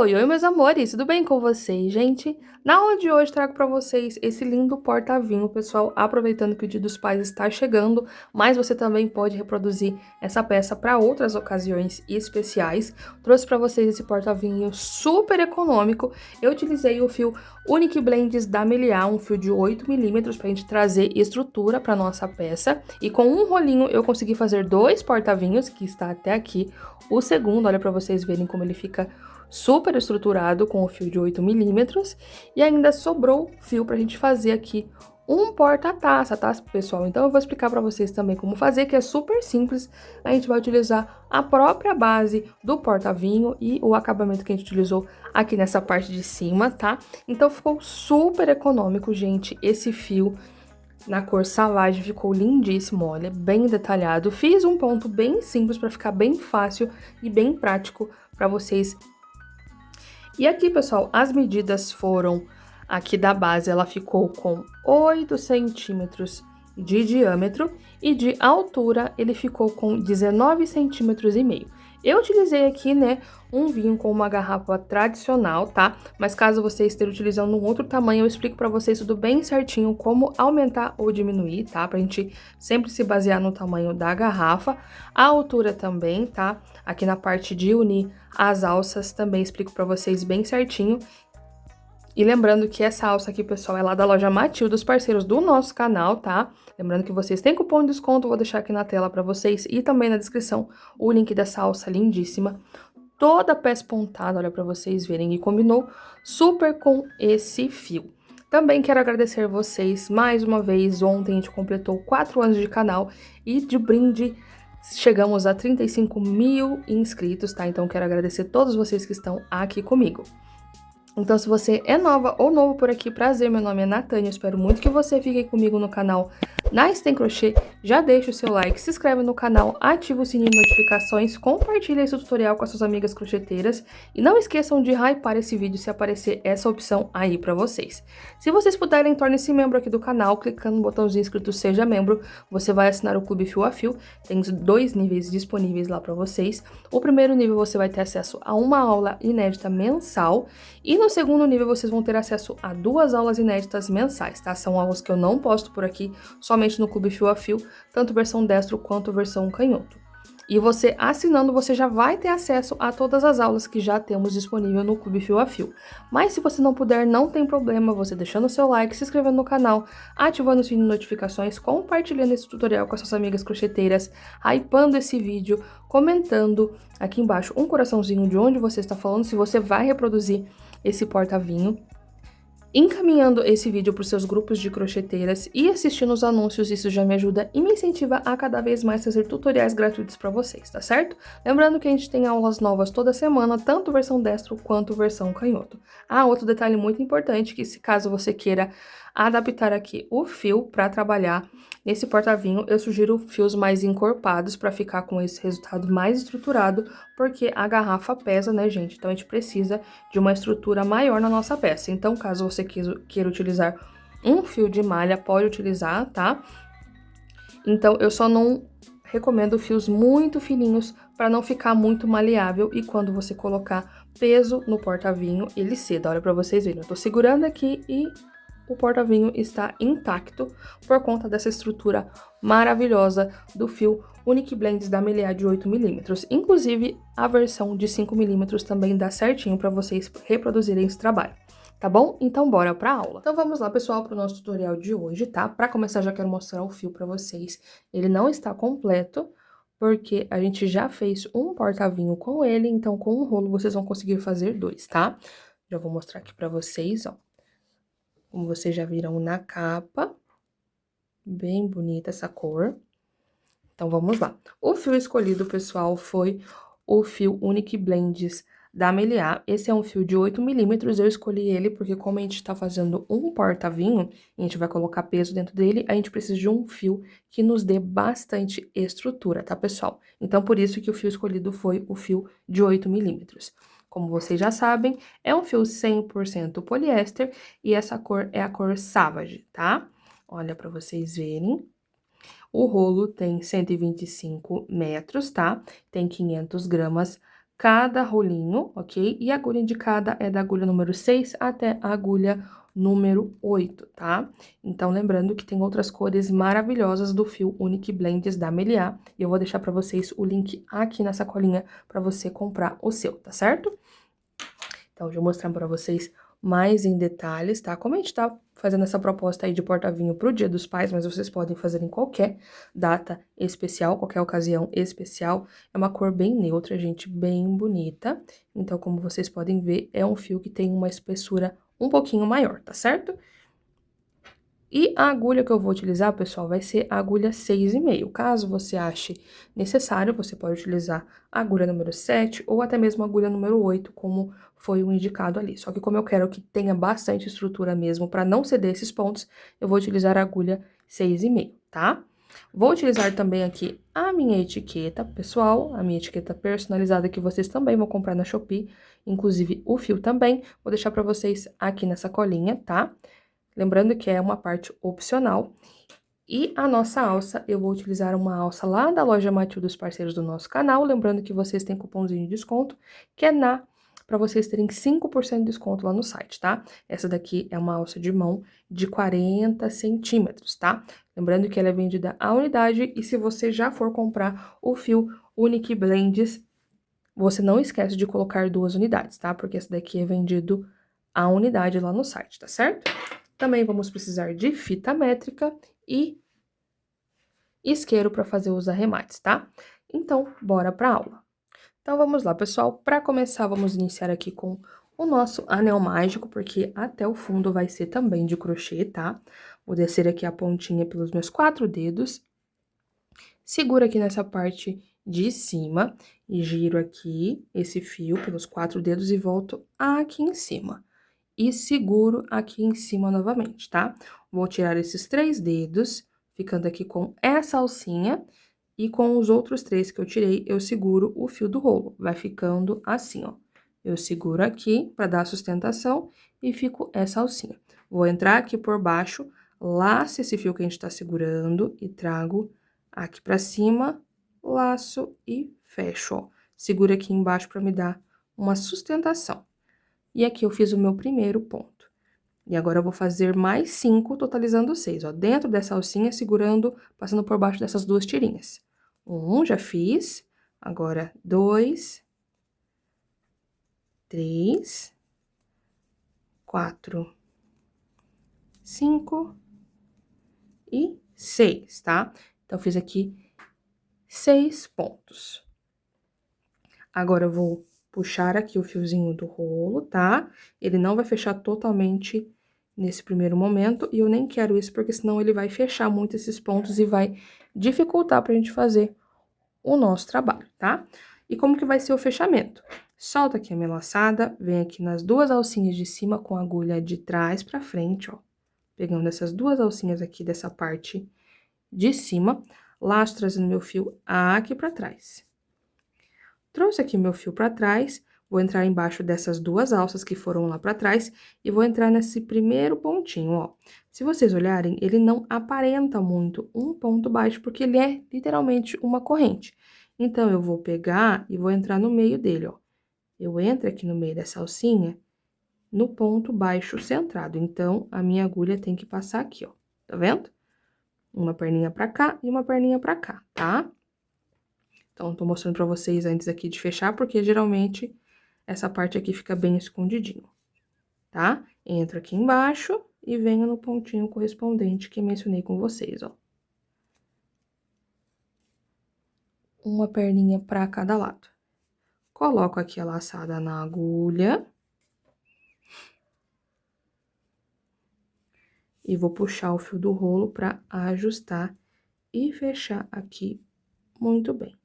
Oi, oi, meus amores, tudo bem com vocês, gente? Na aula de hoje trago para vocês esse lindo porta-vinho, pessoal, aproveitando que o Dia dos Pais está chegando, mas você também pode reproduzir essa peça para outras ocasiões especiais. Trouxe para vocês esse porta-vinho super econômico. Eu utilizei o fio Unique Blends da Meliá, um fio de 8 milímetros para a gente trazer estrutura para nossa peça. E com um rolinho eu consegui fazer dois porta-vinhos, que está até aqui. O segundo, olha para vocês verem como ele fica super estruturado com o fio de 8 milímetros, e ainda sobrou fio pra gente fazer aqui um porta-taça, tá, pessoal? Então eu vou explicar pra vocês também como fazer, que é super simples. A gente vai utilizar a própria base do porta-vinho e o acabamento que a gente utilizou aqui nessa parte de cima, tá? Então ficou super econômico, gente, esse fio na cor Savage ficou lindíssimo, olha, bem detalhado. Fiz um ponto bem simples para ficar bem fácil e bem prático para vocês. E aqui, pessoal, as medidas foram, aqui da base ela ficou com 8 centímetros de diâmetro e de altura ele ficou com 19 centímetros e meio. Eu utilizei aqui, né, um vinho com uma garrafa tradicional, tá? Mas caso você esteja utilizando um outro tamanho, eu explico pra vocês tudo bem certinho como aumentar ou diminuir, tá? Pra gente sempre se basear no tamanho da garrafa. A altura também, tá? Aqui na parte de unir as alças também explico pra vocês bem certinho. E lembrando que essa alça aqui, pessoal, é lá da loja Matilda, dos parceiros do nosso canal, tá? Lembrando que vocês têm cupom de desconto, vou deixar aqui na tela pra vocês e também na descrição o link dessa alça lindíssima. Toda peça pontada, olha pra vocês verem, e combinou super com esse fio. Também quero agradecer vocês mais uma vez. Ontem a gente completou 4 anos de canal e de brinde chegamos a 35 mil inscritos, tá? Então quero agradecer todos vocês que estão aqui comigo. Então, se você é nova ou novo por aqui, prazer, meu nome é Natânia, espero muito que você fique comigo no canal na Tem Crochê. Já deixa o seu like, se inscreve no canal, ativa o sininho de notificações, compartilha esse tutorial com as suas amigas crocheteiras e não esqueçam de hypar esse vídeo se aparecer essa opção aí pra vocês. Se vocês puderem, torne-se membro aqui do canal, clicando no botãozinho escrito Seja Membro, você vai assinar o Clube Fio a Fio, tem 2 níveis disponíveis lá pra vocês. O primeiro nível você vai ter acesso a uma aula inédita mensal e no segundo nível vocês vão ter acesso a 2 aulas inéditas mensais, tá? São aulas que eu não posto por aqui, somente no Clube Fio a Fio, tanto versão destro quanto versão canhoto. E você assinando, você já vai ter acesso a todas as aulas que já temos disponível no Clube Fio a Fio. Mas se você não puder, não tem problema, você deixando o seu like, se inscrevendo no canal, ativando o sininho de notificações, compartilhando esse tutorial com as suas amigas crocheteiras, hypando esse vídeo, comentando aqui embaixo um coraçãozinho de onde você está falando, se você vai reproduzir esse porta-vinho, encaminhando esse vídeo para os seus grupos de crocheteiras e assistindo os anúncios. Isso já me ajuda e me incentiva a cada vez mais fazer tutoriais gratuitos para vocês, tá certo? Lembrando que a gente tem aulas novas toda semana, tanto versão destro quanto versão canhoto. Ah, outro detalhe muito importante, que se caso você queira adaptar aqui o fio para trabalhar nesse porta-vinho, eu sugiro fios mais encorpados para ficar com esse resultado mais estruturado, porque a garrafa pesa, né, gente? Então a gente precisa de uma estrutura maior na nossa peça. Então, caso você queira utilizar um fio de malha, pode utilizar, tá? Então, eu só não recomendo fios muito fininhos para não ficar muito maleável e quando você colocar peso no porta-vinho, ele ceda. Olha para vocês verem, eu tô segurando aqui e o porta-vinho está intacto por conta dessa estrutura maravilhosa do fio Unique Blends da Meliá de 8 milímetros. Inclusive, a versão de 5 milímetros também dá certinho para vocês reproduzirem esse trabalho. Tá bom? Então, bora pra aula. Então, vamos lá, pessoal, pro nosso tutorial de hoje, tá? Pra começar, já quero mostrar o fio pra vocês. Ele não está completo, porque a gente já fez um porta-vinho com ele, então, com um rolo, vocês vão conseguir fazer 2, tá? Já vou mostrar aqui pra vocês, ó. Como vocês já viram na capa, bem bonita essa cor. Então, vamos lá. O fio escolhido, pessoal, foi o fio Unique Blends da Meliá. Esse é um fio de 8 milímetros, eu escolhi ele porque como a gente tá fazendo um porta-vinho, a gente vai colocar peso dentro dele, a gente precisa de um fio que nos dê bastante estrutura, tá, pessoal? Então, por isso que o fio escolhido foi o fio de 8 milímetros. Como vocês já sabem, é um fio 100% poliéster e essa cor é a cor Savage, tá? Olha pra vocês verem. O rolo tem 125 metros, tá? Tem 500 gramas cada rolinho, ok? E a agulha indicada é da agulha número 6 até a agulha número 8, tá? Então, lembrando que tem outras cores maravilhosas do fio Unique Blends da Meliá. E eu vou deixar pra vocês o link aqui na sacolinha pra você comprar o seu, tá certo? Então, eu vou mostrar pra vocês mais em detalhes, tá? Como a gente tá fazendo essa proposta aí de porta-vinho pro Dia dos Pais, mas vocês podem fazer em qualquer data especial, qualquer ocasião especial. É uma cor bem neutra, gente, bem bonita. Então, como vocês podem ver, é um fio que tem uma espessura um pouquinho maior, tá certo? E a agulha que eu vou utilizar, pessoal, vai ser a agulha 6,5. Caso você ache necessário, você pode utilizar a agulha número 7 ou até mesmo a agulha número 8, como foi o indicado ali. Só que como eu quero que tenha bastante estrutura mesmo, para não ceder esses pontos, eu vou utilizar a agulha 6,5, tá? Vou utilizar também aqui a minha etiqueta, pessoal, a minha etiqueta personalizada que vocês também vão comprar na Shopee, inclusive o fio também. Vou deixar para vocês aqui na sacolinha, tá? Lembrando que é uma parte opcional. E a nossa alça, eu vou utilizar uma alça lá da loja Matil dos parceiros do nosso canal. Lembrando que vocês têm cupomzinho de desconto, que é para vocês terem 5% de desconto lá no site, tá? Essa daqui é uma alça de mão de 40 centímetros, tá? Lembrando que ela é vendida à unidade e se você já for comprar o fio Unique Blends, você não esquece de colocar 2 unidades, tá? Porque esse daqui é vendido à unidade lá no site, tá certo? Também vamos precisar de fita métrica e isqueiro para fazer os arremates, tá? Então, bora para a aula. Então, vamos lá, pessoal. Para começar, vamos iniciar aqui com o nosso anel mágico, porque até o fundo vai ser também de crochê, tá? Vou descer aqui a pontinha pelos meus 4 dedos. Seguro aqui nessa parte de cima e giro aqui esse fio pelos 4 dedos e volto aqui em cima. E seguro aqui em cima novamente, tá? Vou tirar esses 3 dedos, ficando aqui com essa alcinha, e com os outros 3 que eu tirei, eu seguro o fio do rolo. Vai ficando assim, ó. Eu seguro aqui para dar sustentação e fico essa alcinha. Vou entrar aqui por baixo, laço esse fio que a gente tá segurando e trago aqui pra cima, laço e fecho, ó. Seguro aqui embaixo para me dar uma sustentação. E aqui eu fiz o meu primeiro ponto. E agora eu vou fazer mais 5, totalizando 6, ó. Dentro dessa alcinha, segurando, passando por baixo dessas 2 tirinhas. 1, já fiz. Agora, 2, 3, 4, 5 e 6, tá? Então, fiz aqui 6 pontos. Agora, eu vou puxar aqui o fiozinho do rolo, tá? Ele não vai fechar totalmente nesse primeiro momento, e eu nem quero isso, porque senão ele vai fechar muito esses pontos e vai dificultar pra gente fazer o nosso trabalho, tá? E como que vai ser o fechamento? Solta aqui a minha laçada, vem aqui nas 2 alcinhas de cima com a agulha de trás pra frente, ó. Pegando essas 2 alcinhas aqui dessa parte de cima, laço trazendo meu fio aqui pra trás. Trouxe aqui meu fio pra trás, vou entrar embaixo dessas 2 alças que foram lá pra trás e vou entrar nesse primeiro pontinho, ó. Se vocês olharem, ele não aparenta muito um ponto baixo, porque ele é literalmente uma corrente. Então, eu vou pegar e vou entrar no meio dele, ó. Eu entro aqui no meio dessa alcinha, no ponto baixo centrado. Então, a minha agulha tem que passar aqui, ó. Tá vendo? Uma perninha pra cá e uma perninha pra cá, tá? Então, tô mostrando pra vocês antes aqui de fechar, porque geralmente essa parte aqui fica bem escondidinho, tá? Entro aqui embaixo e venho no pontinho correspondente que mencionei com vocês, ó. Uma perninha pra cada lado. Coloco aqui a laçada na agulha. E vou puxar o fio do rolo pra ajustar e fechar aqui muito bem.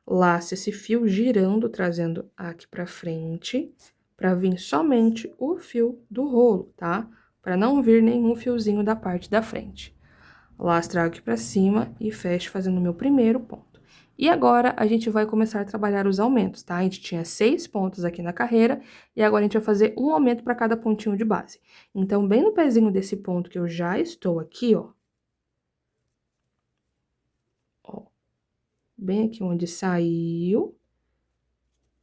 Laço esse fio girando, trazendo aqui pra frente, pra vir somente o fio do rolo, tá? Pra não vir nenhum fiozinho da parte da frente. Laço, trago aqui pra cima e fecho fazendo o meu primeiro ponto. E agora, a gente vai começar a trabalhar os aumentos, tá? A gente tinha 6 pontos aqui na carreira, e agora a gente vai fazer um aumento para cada pontinho de base. Então, bem no pezinho desse ponto que eu já estou aqui, ó. Ó. Bem aqui onde saiu.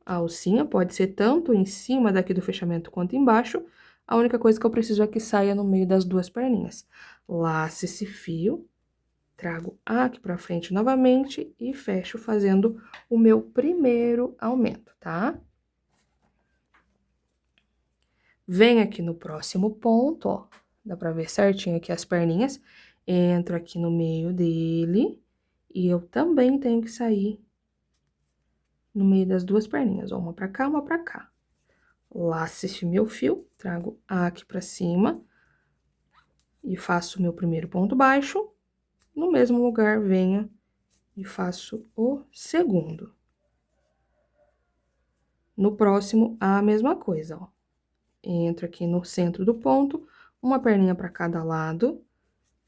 A alcinha pode ser tanto em cima daqui do fechamento quanto embaixo. A única coisa que eu preciso é que saia no meio das duas perninhas. Laço esse fio, trago aqui pra frente novamente e fecho fazendo o meu primeiro aumento, tá? Venho aqui no próximo ponto, ó, dá pra ver certinho aqui as perninhas. Entro aqui no meio dele e eu também tenho que sair no meio das duas perninhas, ó, uma pra cá, uma pra cá. Laço esse meu fio, trago aqui pra cima e faço o meu primeiro ponto baixo. No mesmo lugar, venho e faço o segundo. No próximo, a mesma coisa, ó. Entro aqui no centro do ponto, uma perninha para cada lado,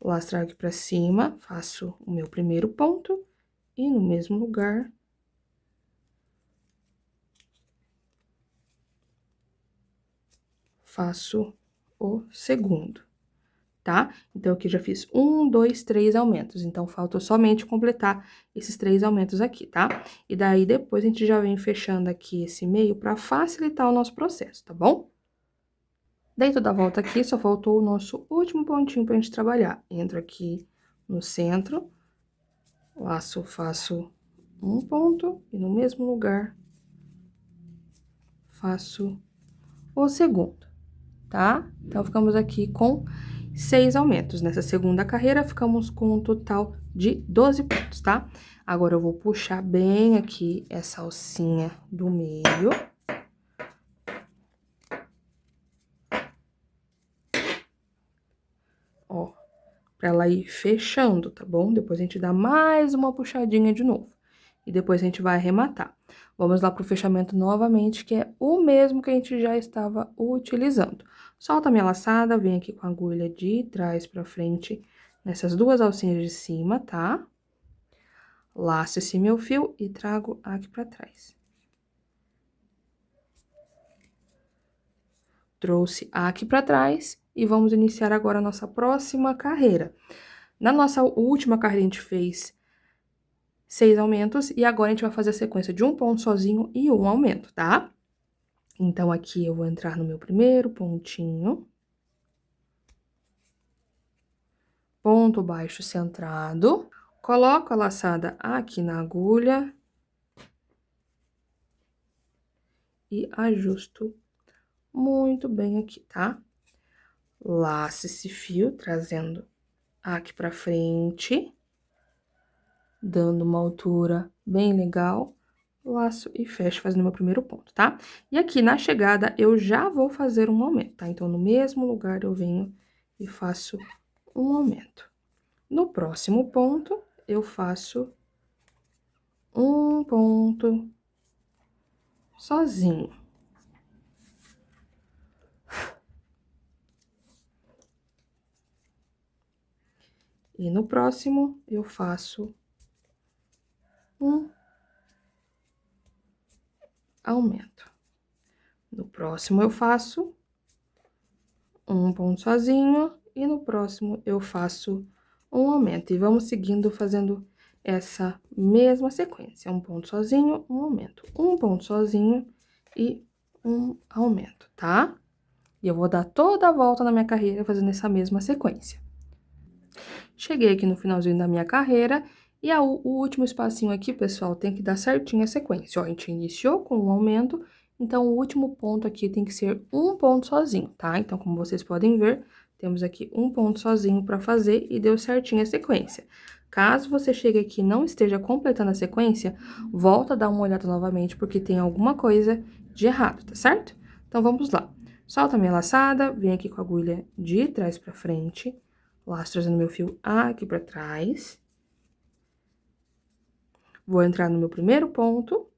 lastro aqui para cima, faço o meu primeiro ponto e no mesmo lugar faço o segundo, tá? Então, aqui já fiz 1, 2, 3 aumentos, então falta somente completar esses 3 aumentos aqui, tá? E daí, depois, a gente já vem fechando aqui esse meio para facilitar o nosso processo, tá bom? Dentro da volta aqui, só faltou o nosso último pontinho pra gente trabalhar. Entro aqui no centro, laço, faço um ponto e no mesmo lugar faço o segundo, tá? Então, ficamos aqui com 6 aumentos. Nessa segunda carreira, ficamos com um total de 12 pontos, tá? Agora, eu vou puxar bem aqui essa alcinha do meio. Ó, pra ela ir fechando, tá bom? Depois a gente dá mais uma puxadinha de novo. E depois a gente vai arrematar. Vamos lá pro fechamento novamente, que é o mesmo que a gente já estava utilizando. Solta a minha laçada, vem aqui com a agulha de trás pra frente, nessas duas alcinhas de cima, tá? Laço esse meu fio e trago aqui pra trás. Trouxe aqui pra trás e vamos iniciar agora a nossa próxima carreira. Na nossa última carreira, a gente fez 6 aumentos, e agora a gente vai fazer a sequência de um ponto sozinho e um aumento, tá? Então, aqui eu vou entrar no meu primeiro pontinho. Ponto baixo centrado. Coloco a laçada aqui na agulha. E ajusto muito bem aqui, tá? Laço esse fio, trazendo aqui pra frente. Dando uma altura bem legal. Laço e fecho fazendo meu primeiro ponto, tá? E aqui na chegada eu já vou fazer um aumento, tá? Então, no mesmo lugar eu venho e faço um aumento. No próximo ponto, eu faço um ponto sozinho. E no próximo, eu faço um aumento. No próximo, eu faço um ponto sozinho e no próximo eu faço um aumento. E vamos seguindo fazendo essa mesma sequência. Um ponto sozinho, um aumento. Um ponto sozinho e um aumento, tá? E eu vou dar toda a volta na minha carreira fazendo essa mesma sequência. Cheguei aqui no finalzinho da minha carreira e o último espacinho aqui, pessoal, tem que dar certinho a sequência. Ó, a gente iniciou com um aumento, então o último ponto aqui tem que ser um ponto sozinho, tá? Então, como vocês podem ver, temos aqui um ponto sozinho para fazer e deu certinho a sequência. Caso você chegue aqui e não esteja completando a sequência, volta a dar uma olhada novamente, porque tem alguma coisa de errado, tá certo? Então, vamos lá. Solta a minha laçada, vem aqui com a agulha de trás para frente, laço trazendo meu fio aqui pra trás. Vou entrar no meu primeiro ponto.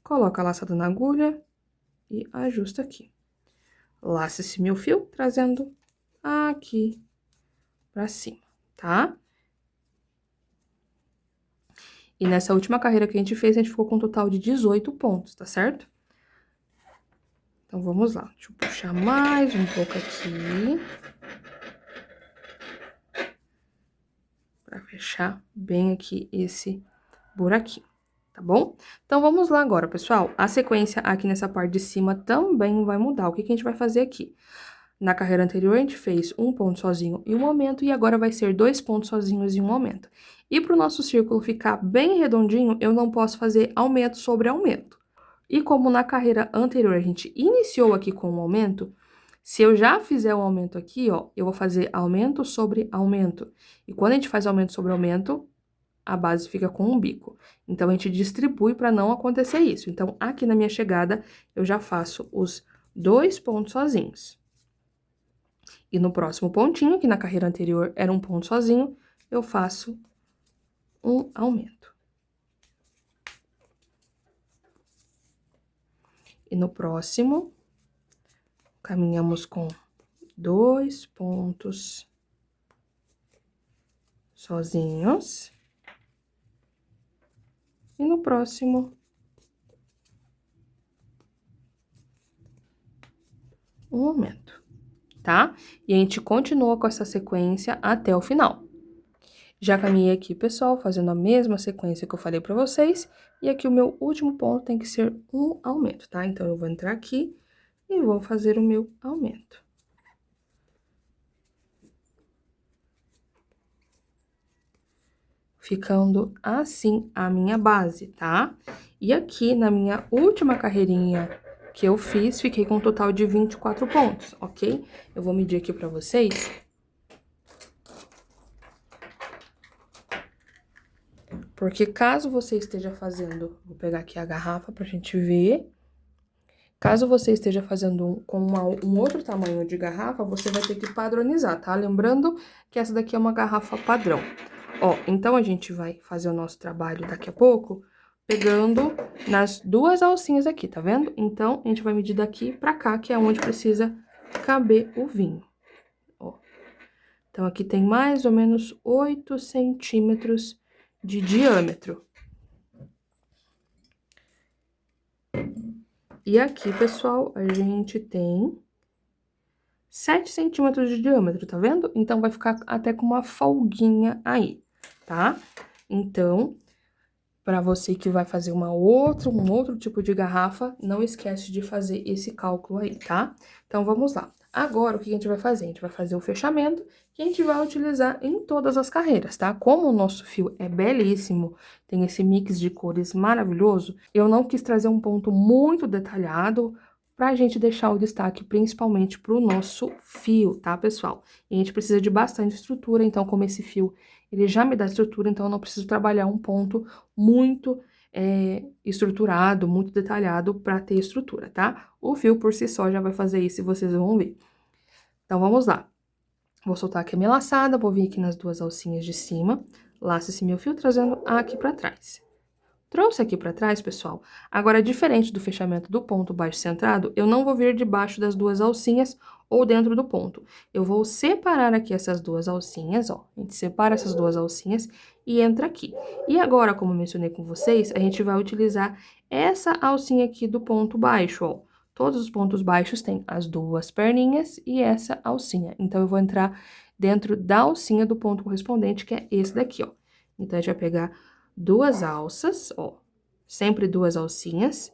Coloco a laçada na agulha e ajusto aqui. Laço esse meu fio, trazendo aqui pra cima, tá? E nessa última carreira que a gente fez, a gente ficou com um total de 18 pontos, tá certo? Então, vamos lá. Deixa eu puxar mais um pouco aqui. Pra fechar bem aqui esse buraquinho, tá bom? Então, vamos lá agora, pessoal. A sequência aqui nessa parte de cima também vai mudar. O que que a gente vai fazer aqui? Na carreira anterior, a gente fez um ponto sozinho e um aumento, e agora vai ser 2 pontos sozinhos e um aumento. E para o nosso círculo ficar bem redondinho, eu não posso fazer aumento sobre aumento. E como na carreira anterior a gente iniciou aqui com um aumento, se eu já fizer um aumento aqui, ó, eu vou fazer aumento sobre aumento. E quando a gente faz aumento sobre aumento, a base fica com um bico. Então, a gente distribui para não acontecer isso. Então, aqui na minha chegada, eu já faço os 2 pontos sozinhos. E no próximo pontinho, que na carreira anterior era um ponto sozinho, eu faço um aumento. E no próximo, caminhamos com 2 pontos sozinhos. E no próximo, um aumento, tá? E a gente continua com essa sequência até o final. Já caminhei aqui, pessoal, fazendo a mesma sequência que eu falei pra vocês. E aqui o meu último ponto tem que ser um aumento, tá? Então, eu vou entrar aqui e vou fazer o meu aumento. Ficando assim a minha base, tá? E aqui na minha última carreirinha que eu fiz, fiquei com um total de 24 pontos, ok? Eu vou medir aqui pra vocês. Porque caso você esteja fazendo, vou pegar aqui a garrafa pra gente ver. Caso você esteja fazendo com um outro tamanho de garrafa, você vai ter que padronizar, tá? Lembrando que essa daqui é uma garrafa padrão. Ó, então a gente vai fazer o nosso trabalho daqui a pouco, pegando nas duas alcinhas aqui, tá vendo? Então, a gente vai medir daqui pra cá, que é onde precisa caber o vinho. Ó. Então, aqui tem mais ou menos 8 centímetros de diâmetro. E aqui, pessoal, a gente tem 7 centímetros de diâmetro, tá vendo? Então, vai ficar até com uma folguinha aí, tá? Então, para você que vai fazer um outro tipo de garrafa, não esquece de fazer esse cálculo aí, tá? Então, vamos lá. Agora, o que a gente vai fazer? A gente vai fazer o fechamento, que a gente vai utilizar em todas as carreiras, tá? Como o nosso fio é belíssimo, tem esse mix de cores maravilhoso, eu não quis trazer um ponto muito detalhado pra gente deixar o destaque principalmente pro nosso fio, tá, pessoal? E a gente precisa de bastante estrutura, então, como esse fio, ele já me dá estrutura, então eu não preciso trabalhar um ponto muito estruturado, muito detalhado para ter estrutura, tá? O fio por si só já vai fazer isso e vocês vão ver. Então, vamos lá. Vou soltar aqui a minha laçada, vou vir aqui nas duas alcinhas de cima, laço esse meu fio trazendo aqui para trás. Trouxe aqui para trás, pessoal. Agora, diferente do fechamento do ponto baixo centrado, eu não vou vir debaixo das duas alcinhas ou dentro do ponto. Eu vou separar aqui essas duas alcinhas, ó. A gente separa essas duas alcinhas e entra aqui. E agora, como eu mencionei com vocês, a gente vai utilizar essa alcinha aqui do ponto baixo, ó. Todos os pontos baixos têm as duas perninhas e essa alcinha. Então, eu vou entrar dentro da alcinha do ponto correspondente, que é esse daqui, ó. Então, a gente vai pegar duas alças, ó, sempre duas alcinhas.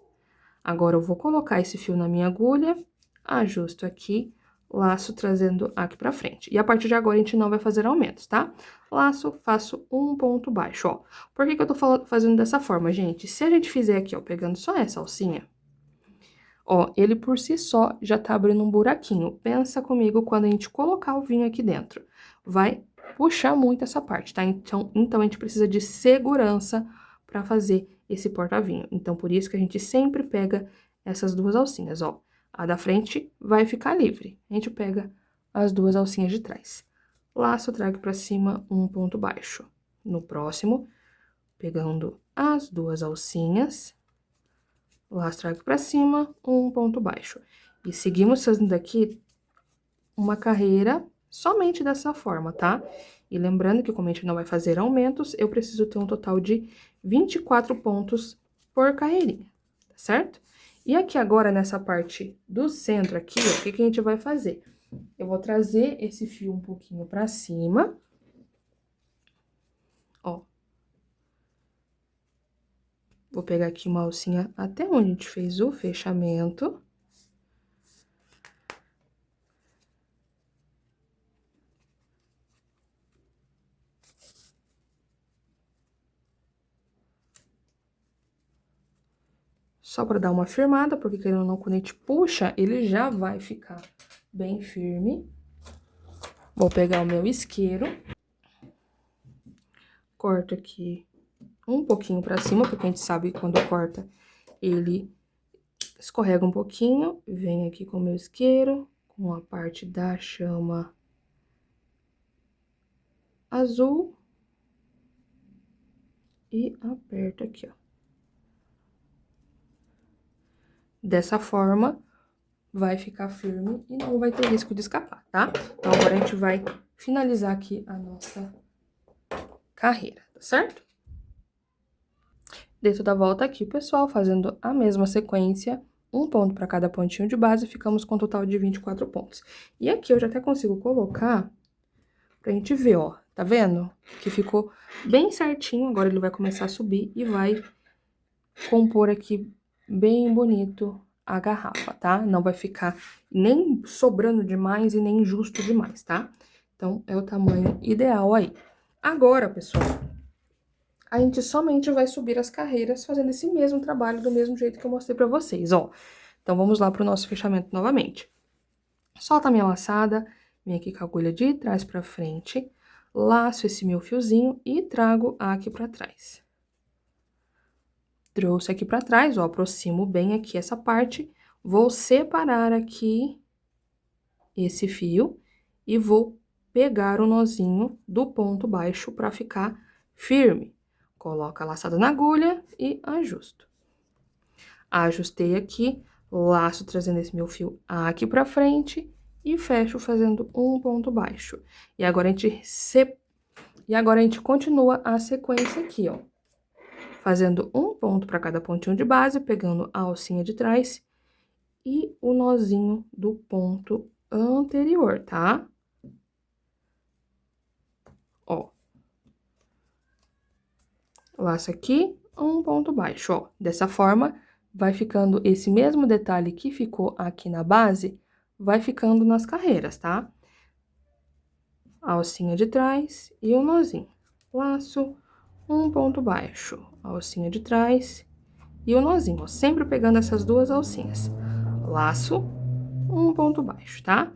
Agora, eu vou colocar esse fio na minha agulha, ajusto aqui, laço trazendo aqui pra frente. E a partir de agora, a gente não vai fazer aumentos, tá? Laço, faço um ponto baixo, ó. Por que que eu tô fazendo dessa forma, gente? Se a gente fizer aqui, ó, pegando só essa alcinha, ó, ele por si só já tá abrindo um buraquinho. Pensa comigo quando a gente colocar o vinho aqui dentro. Vai puxar muito essa parte, tá? Então a gente precisa de segurança para fazer esse porta-vinho. Então, por isso que a gente sempre pega essas duas alcinhas, ó. A da frente vai ficar livre. A gente pega as duas alcinhas de trás. Laço, trago para cima um ponto baixo. No próximo, pegando as duas alcinhas, laço, trago para cima, um ponto baixo. E seguimos fazendo aqui uma carreira somente dessa forma, tá? E lembrando que como a gente não vai fazer aumentos, eu preciso ter um total de 24 pontos por carreirinha, tá certo? E aqui agora, nessa parte do centro aqui, ó, o que que a gente vai fazer? Eu vou trazer esse fio um pouquinho pra cima, ó. Vou pegar aqui uma alcinha até onde a gente fez o fechamento. Só para dar uma firmada, porque querendo ou não, quando a gente puxa, ele já vai ficar bem firme. Vou pegar o meu isqueiro. Corto aqui um pouquinho para cima, porque a gente sabe que quando corta, ele escorrega um pouquinho. Venho aqui com o meu isqueiro, com a parte da chama azul. E aperto aqui, ó. Dessa forma, vai ficar firme e não vai ter risco de escapar, tá? Então, agora a gente vai finalizar aqui a nossa carreira, tá certo? Dei toda a volta aqui, pessoal, fazendo a mesma sequência, um ponto para cada pontinho de base, ficamos com um total de 24 pontos. E aqui eu já até consigo colocar pra gente ver, ó, tá vendo? Que ficou bem certinho, agora ele vai começar a subir e vai compor aqui bem bonito a garrafa, tá? Não vai ficar nem sobrando demais e nem justo demais, tá? Então, é o tamanho ideal aí. Agora, pessoal, a gente somente vai subir as carreiras fazendo esse mesmo trabalho do mesmo jeito que eu mostrei pra vocês, ó. Então, vamos lá pro nosso fechamento novamente. Solta a minha laçada, vem aqui com a agulha de trás pra frente, laço esse meu fiozinho e trago aqui pra trás. Trouxe aqui pra trás, ó, aproximo bem aqui essa parte, vou separar aqui esse fio e vou pegar o nozinho do ponto baixo pra ficar firme. Coloco a laçada na agulha e ajusto. Ajustei aqui, laço trazendo esse meu fio aqui pra frente e fecho fazendo um ponto baixo. E agora a gente continua a sequência aqui, ó. Fazendo um ponto para cada pontinho de base, pegando a alcinha de trás e o nozinho do ponto anterior, tá? Ó. Laço aqui, um ponto baixo, ó. Dessa forma, vai ficando esse mesmo detalhe que ficou aqui na base, vai ficando nas carreiras, tá? A alcinha de trás e o nozinho. Laço, um ponto baixo, a alcinha de trás e o nozinho, ó, sempre pegando essas duas alcinhas. Laço, um ponto baixo, tá?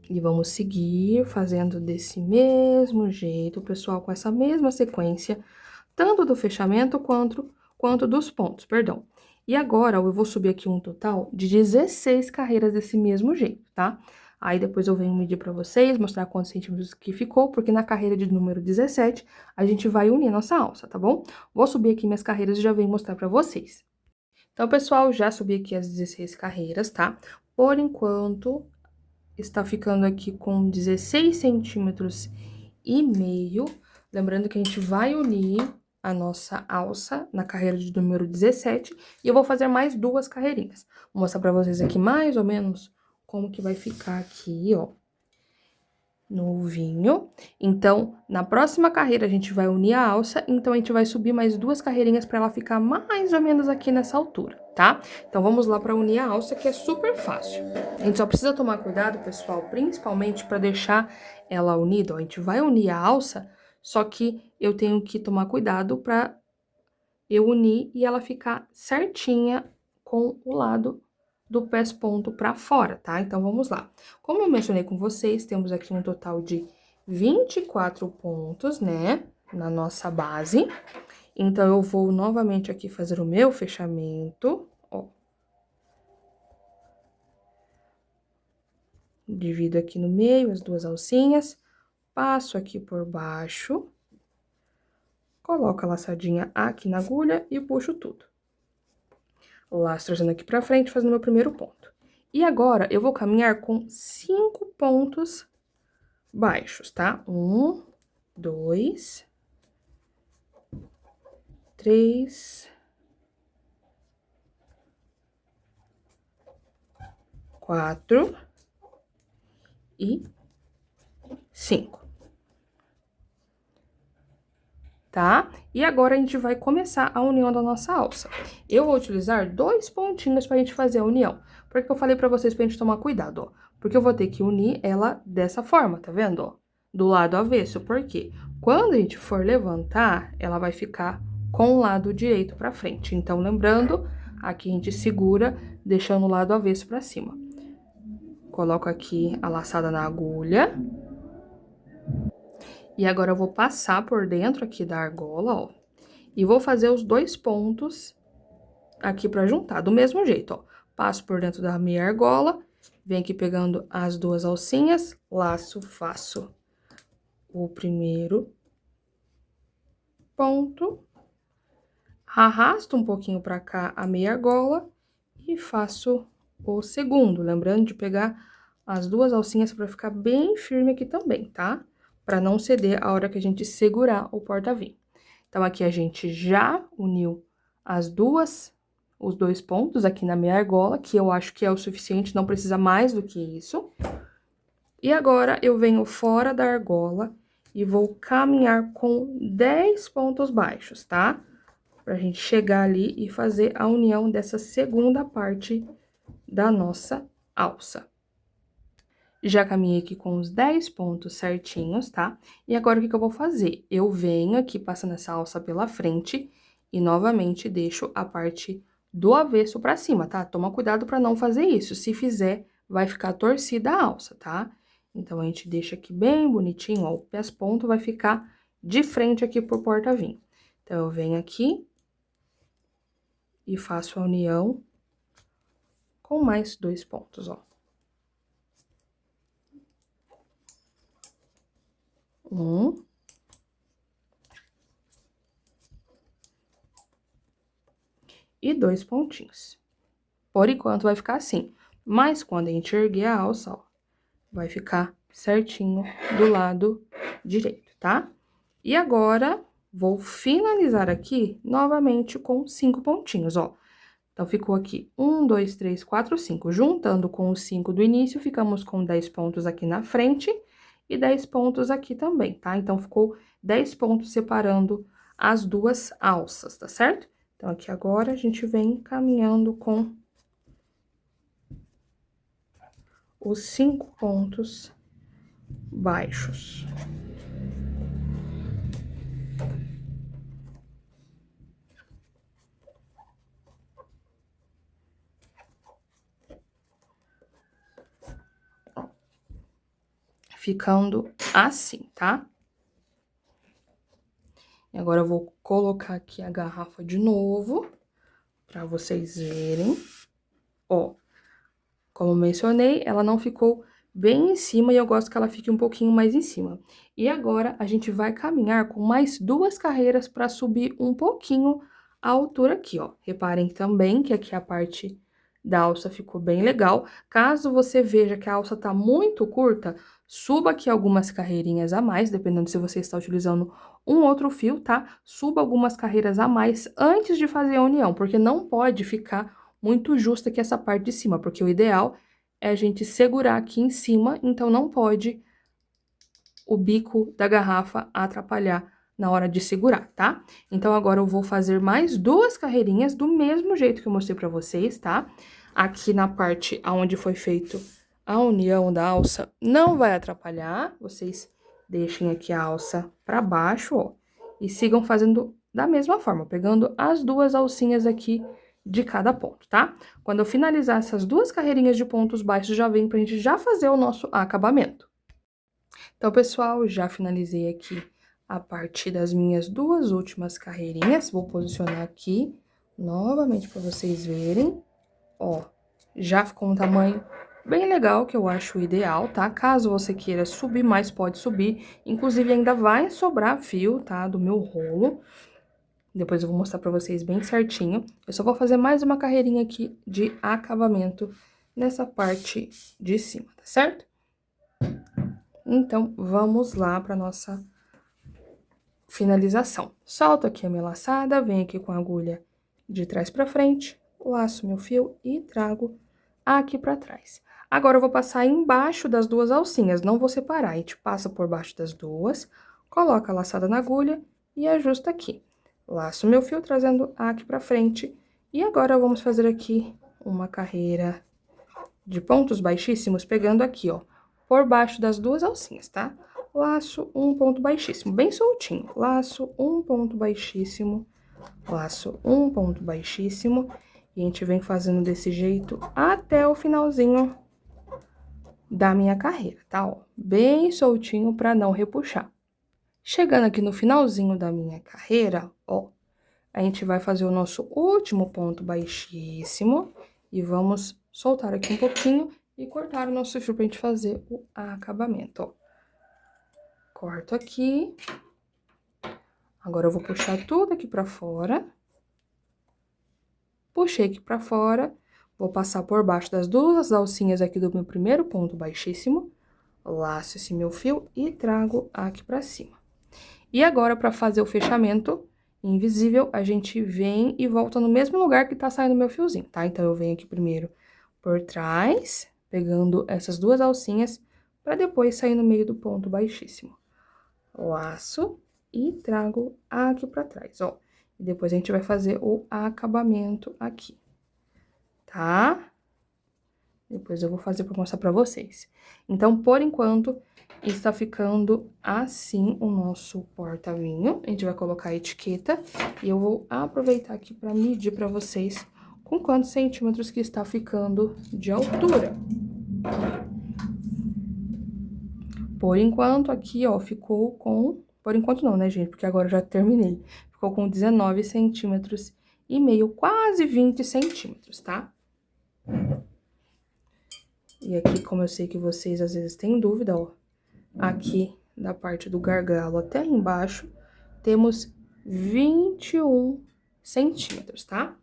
E vamos seguir fazendo desse mesmo jeito, pessoal, com essa mesma sequência, tanto do fechamento quanto dos pontos, perdão. E agora, eu vou subir aqui um total de 16 carreiras desse mesmo jeito, tá? Aí, depois eu venho medir pra vocês, mostrar quantos centímetros que ficou, porque na carreira de número 17, a gente vai unir a nossa alça, tá bom? Vou subir aqui minhas carreiras e já venho mostrar pra vocês. Então, pessoal, já subi aqui as 16 carreiras, tá? Por enquanto, está ficando aqui com 16 centímetros e meio. Lembrando que a gente vai unir a nossa alça na carreira de número 17 e eu vou fazer mais duas carreirinhas. Vou mostrar pra vocês aqui mais ou menos como que vai ficar aqui, ó, no vinho. Então, na próxima carreira a gente vai unir a alça, então a gente vai subir mais duas carreirinhas para ela ficar mais ou menos aqui nessa altura, tá? Então, vamos lá para unir a alça, que é super fácil. A gente só precisa tomar cuidado, pessoal, principalmente para deixar ela unida, ó. A gente vai unir a alça, só que eu tenho que tomar cuidado para eu unir e ela ficar certinha com o lado do pés-ponto pra fora, tá? Então, vamos lá. Como eu mencionei com vocês, temos aqui um total de 24 pontos, né? Na nossa base. Então, eu vou novamente aqui fazer o meu fechamento, ó. Divido aqui no meio as duas alcinhas, passo aqui por baixo, coloco a laçadinha aqui na agulha e puxo tudo. Laço trazendo aqui pra frente, fazendo meu primeiro ponto. E agora, eu vou caminhar com 5 pontos baixos, tá? 1, 2, 3, 4 e 5. tá? E agora a gente vai começar a união da nossa alça. Eu vou utilizar 2 pontinhos pra gente fazer a união. Porque eu falei pra vocês pra gente tomar cuidado, ó. Porque eu vou ter que unir ela dessa forma, tá vendo, ó? Do lado avesso, por quê? Quando a gente for levantar, ela vai ficar com o lado direito pra frente. Então, lembrando, aqui a gente segura, deixando o lado avesso pra cima. Coloco aqui a laçada na agulha. E agora eu vou passar por dentro aqui da argola, ó. E vou fazer os 2 pontos aqui pra juntar, do mesmo jeito, ó. Passo por dentro da minha argola, venho aqui pegando as 2 alcinhas, laço, faço o primeiro ponto, arrasto um pouquinho pra cá a meia argola e faço o segundo, lembrando de pegar as 2 alcinhas pra ficar bem firme aqui também, tá? Pra não ceder a hora que a gente segurar o porta-vinho. Então, aqui a gente já uniu os 2 pontos aqui na minha argola, que eu acho que é o suficiente, não precisa mais do que isso. E agora, eu venho fora da argola e vou caminhar com 10 pontos baixos, tá? Pra gente chegar ali e fazer a união dessa segunda parte da nossa alça. Já caminhei aqui com os 10 pontos certinhos, tá? E agora, o que que eu vou fazer? Eu venho aqui passando essa alça pela frente e, novamente, deixo a parte do avesso pra cima, tá? Toma cuidado pra não fazer isso. Se fizer, vai ficar torcida a alça, tá? Então, a gente deixa aqui bem bonitinho, ó. O pés-ponto vai ficar de frente aqui pro porta-vinho. Então, eu venho aqui e faço a união com mais 2 pontos, ó. 1. E 2 pontinhos. Por enquanto, vai ficar assim. Mas, quando a gente erguer a alça, ó, vai ficar certinho do lado direito, tá? E agora, vou finalizar aqui, novamente, com 5 pontinhos, ó. Então, ficou aqui 1, 2, 3, 4, 5. Juntando com os 5 do início, ficamos com 10 pontos aqui na frente e 10 pontos aqui também, tá? Então, ficou 10 pontos separando as 2 alças, tá certo? Então, aqui agora, a gente vem caminhando com os 5 pontos baixos. Ficando assim, tá? E agora eu vou colocar aqui a garrafa de novo, pra vocês verem. Ó, como eu mencionei, ela não ficou bem em cima e eu gosto que ela fique um pouquinho mais em cima. E agora, a gente vai caminhar com mais 2 carreiras pra subir um pouquinho a altura aqui, ó. Reparem também que aqui a parte da alça ficou bem legal. Caso você veja que a alça tá muito curta, suba aqui algumas carreirinhas a mais, dependendo se você está utilizando um outro fio, tá? Suba algumas carreiras a mais antes de fazer a união, porque não pode ficar muito justa aqui essa parte de cima, porque o ideal é a gente segurar aqui em cima, então não pode o bico da garrafa atrapalhar na hora de segurar, tá? Então, agora eu vou fazer mais 2 carreirinhas do mesmo jeito que eu mostrei pra vocês, tá? Aqui na parte onde foi feito a união da alça, não vai atrapalhar, vocês deixem aqui a alça pra baixo, ó, e sigam fazendo da mesma forma, pegando as 2 alcinhas aqui de cada ponto, tá? Quando eu finalizar essas 2 carreirinhas de pontos baixos, já vem pra gente já fazer o nosso acabamento. Então, pessoal, já finalizei aqui a parte das minhas 2 últimas carreirinhas. Vou posicionar aqui novamente para vocês verem. Ó, já ficou um tamanho bem legal, que eu acho ideal, tá? Caso você queira subir mais, pode subir. Inclusive, ainda vai sobrar fio, tá? Do meu rolo. Depois eu vou mostrar pra vocês bem certinho. Eu só vou fazer mais uma carreirinha aqui de acabamento nessa parte de cima, tá certo? Então, vamos lá para nossa finalização. Solto aqui a minha laçada, venho aqui com a agulha de trás para frente, laço meu fio e trago aqui para trás. Agora, eu vou passar embaixo das 2 alcinhas, não vou separar. A gente passa por baixo das 2, coloca a laçada na agulha e ajusto aqui. Laço meu fio trazendo aqui pra frente. E agora, vamos fazer aqui uma carreira de pontos baixíssimos, pegando aqui, ó, por baixo das duas alcinhas, tá? Laço um ponto baixíssimo, bem soltinho. Laço um ponto baixíssimo, laço um ponto baixíssimo. E a gente vem fazendo desse jeito até o finalzinho da minha carreira, tá? Ó, bem soltinho pra não repuxar. Chegando aqui no finalzinho da minha carreira, ó, a gente vai fazer o nosso último ponto baixíssimo e vamos soltar aqui um pouquinho e cortar o nosso fio pra gente fazer o acabamento, ó. Corto aqui. Agora eu vou puxar tudo aqui pra fora. Puxei aqui pra fora, vou passar por baixo das duas alcinhas aqui do meu primeiro ponto baixíssimo, laço esse meu fio e trago aqui pra cima. E agora, pra fazer o fechamento invisível, a gente vem e volta no mesmo lugar que tá saindo meu fiozinho, tá? Então, eu venho aqui primeiro por trás, pegando essas duas alcinhas, pra depois sair no meio do ponto baixíssimo. Laço e trago aqui pra trás, ó. E depois a gente vai fazer o acabamento aqui, tá? Depois eu vou fazer pra mostrar pra vocês. Então, por enquanto, está ficando assim o nosso porta-vinho. A gente vai colocar a etiqueta e eu vou aproveitar aqui pra medir pra vocês com quantos centímetros que está ficando de altura. Por enquanto, aqui, ó, ficou com... Por enquanto não, né, gente? Porque agora eu já terminei. Ficou com 19 centímetros e meio, quase 20 centímetros, tá? E aqui, como eu sei que vocês às vezes têm dúvida, ó, aqui da parte do gargalo até embaixo, temos 21 centímetros, tá?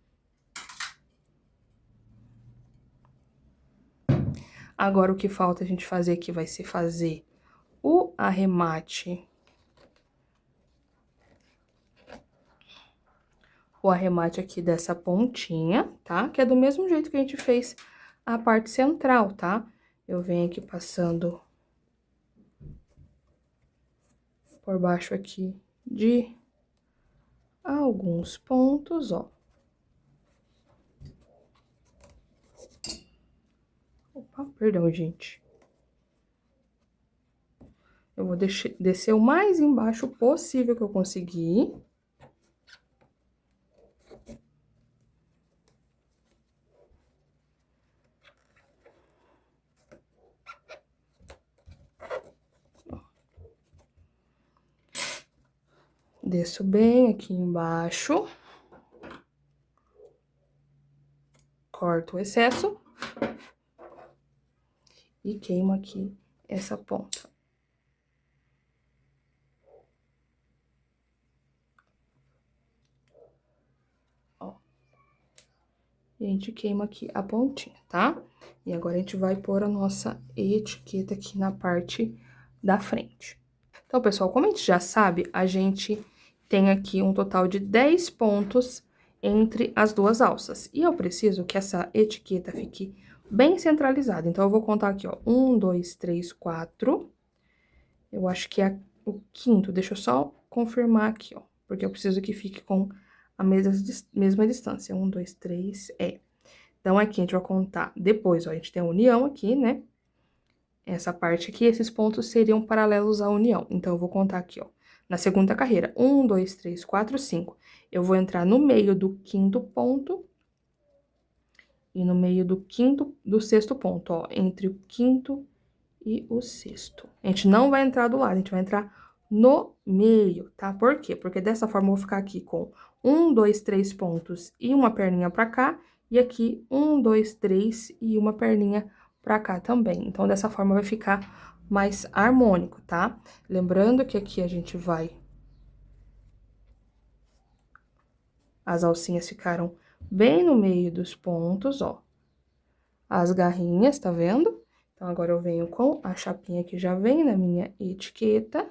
Agora, o que falta a gente fazer aqui vai ser fazer o arremate. O arremate aqui dessa pontinha, tá? Que é do mesmo jeito que a gente fez a parte central, tá? Eu venho aqui passando por baixo aqui de alguns pontos, ó. Opa, perdão, gente. Eu vou descer o mais embaixo possível que eu conseguir. Desço bem aqui embaixo. Corto o excesso. E queimo aqui essa ponta. Ó. E a gente queima aqui a pontinha, tá? E agora a gente vai pôr a nossa etiqueta aqui na parte da frente. Então, pessoal, como a gente já sabe, a gente tem aqui um total de 10 pontos entre as duas alças. E eu preciso que essa etiqueta fique bem centralizada. Então, eu vou contar aqui, ó, 1, 2, 3, 4. Eu acho que é o quinto, deixa eu só confirmar aqui, ó, porque eu preciso que fique com a mesma distância. 1, 2, 3, é. Então, aqui a gente vai contar depois, ó, a gente tem a união aqui, né? Essa parte aqui, esses pontos seriam paralelos à união. Então, eu vou contar aqui, ó, na segunda carreira. 1, 2, 3, 4, 5. Eu vou entrar no meio do quinto ponto e no meio do sexto ponto, ó, entre o quinto e o sexto. A gente não vai entrar do lado, a gente vai entrar no meio, tá? Por quê? Porque dessa forma eu vou ficar aqui com 1, 2, 3 pontos e uma perninha pra cá, e aqui 1, 2, 3 e uma perninha pra cá também. Então, dessa forma vai ficar mais harmônico, tá? Lembrando que aqui a gente vai... As alcinhas ficaram bem no meio dos pontos, ó. As garrinhas, tá vendo? Então, agora eu venho com a chapinha que já vem na minha etiqueta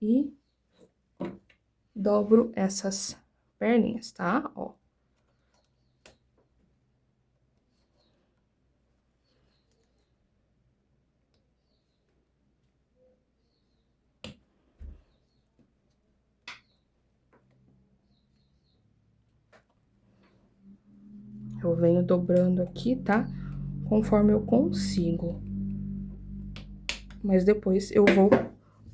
e dobro essas perninhas, tá? Ó. Eu venho dobrando aqui, tá? Conforme eu consigo. Mas depois eu vou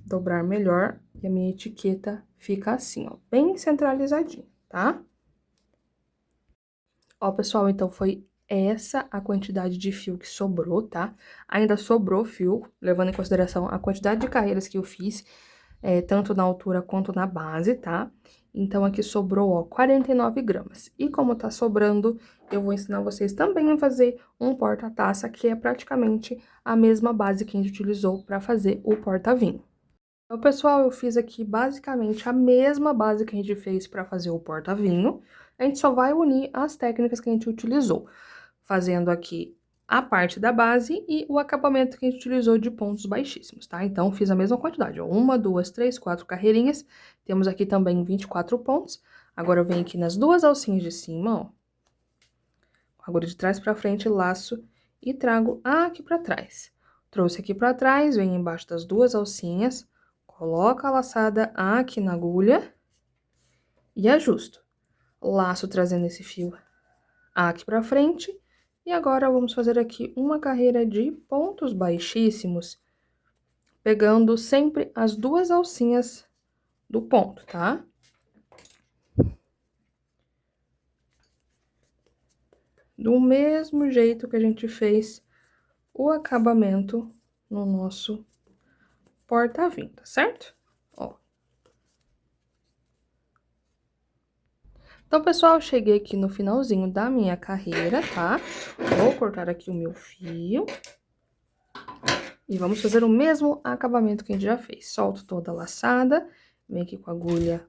dobrar melhor e a minha etiqueta fica assim, ó, bem centralizadinha, tá? Ó, pessoal, então foi essa a quantidade de fio que sobrou, tá? Ainda sobrou fio, levando em consideração a quantidade de carreiras que eu fiz, tanto na altura quanto na base, tá? Então, aqui sobrou, ó, 49 gramas. E como tá sobrando, eu vou ensinar vocês também a fazer um porta-taça, que é praticamente a mesma base que a gente utilizou para fazer o porta-vinho. Então, pessoal, eu fiz aqui basicamente a mesma base que a gente fez para fazer o porta-vinho. A gente só vai unir as técnicas que a gente utilizou, fazendo aqui a parte da base e o acabamento que a gente utilizou de pontos baixíssimos, tá? Então, fiz a mesma quantidade, ó, 1, 2, 3, 4 carreirinhas. Temos aqui também 24 pontos. Agora, eu venho aqui nas duas alcinhas de cima, ó. Agulha de trás pra frente, laço e trago aqui pra trás. Trouxe aqui pra trás, venho embaixo das duas alcinhas, coloco a laçada aqui na agulha e ajusto. Laço trazendo esse fio aqui pra frente. E agora, vamos fazer aqui uma carreira de pontos baixíssimos, pegando sempre as duas alcinhas do ponto, tá? Do mesmo jeito que a gente fez o acabamento no nosso porta-vinho, tá certo? Ó. Então, pessoal, cheguei aqui no finalzinho da minha carreira, tá? Vou cortar aqui o meu fio. E vamos fazer o mesmo acabamento que a gente já fez. Solto toda a laçada, vem aqui com a agulha,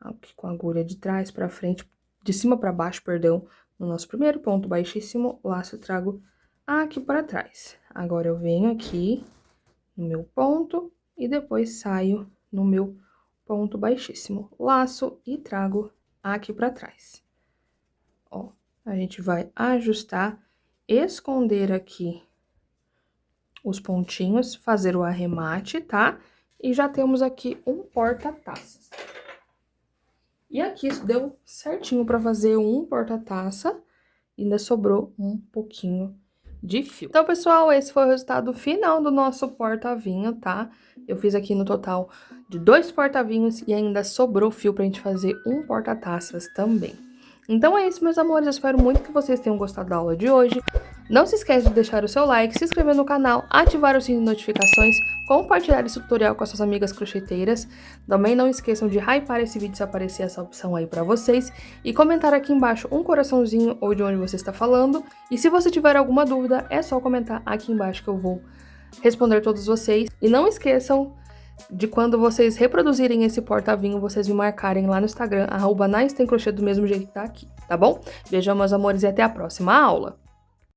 aqui com a agulha de trás pra frente, de cima pra baixo, perdão, no nosso primeiro ponto baixíssimo, laço, trago aqui para trás. Agora, eu venho aqui no meu ponto e depois saio no meu ponto baixíssimo. Laço e trago aqui pra trás. Ó, a gente vai ajustar, esconder aqui os pontinhos, fazer o arremate, tá? E já temos aqui um porta-taças. E aqui deu certinho pra fazer um porta-taça, ainda sobrou um pouquinho de fio. Então, pessoal, esse foi o resultado final do nosso porta-vinho, tá? Eu fiz aqui no total de 2 porta-vinhos e ainda sobrou fio pra gente fazer um porta-taças também. Então é isso, meus amores, eu espero muito que vocês tenham gostado da aula de hoje. Não se esquece de deixar o seu like, se inscrever no canal, ativar o sininho de notificações, compartilhar esse tutorial com as suas amigas crocheteiras. Também não esqueçam de hypar esse vídeo se aparecer essa opção aí pra vocês. E comentar aqui embaixo um coraçãozinho ou de onde você está falando. E se você tiver alguma dúvida, é só comentar aqui embaixo que eu vou responder todos vocês. E não esqueçam de quando vocês reproduzirem esse porta-vinho, vocês me marcarem lá no Instagram, @naistemcrochê, do mesmo jeito que tá aqui, tá bom? Beijão, meus amores, e até a próxima aula!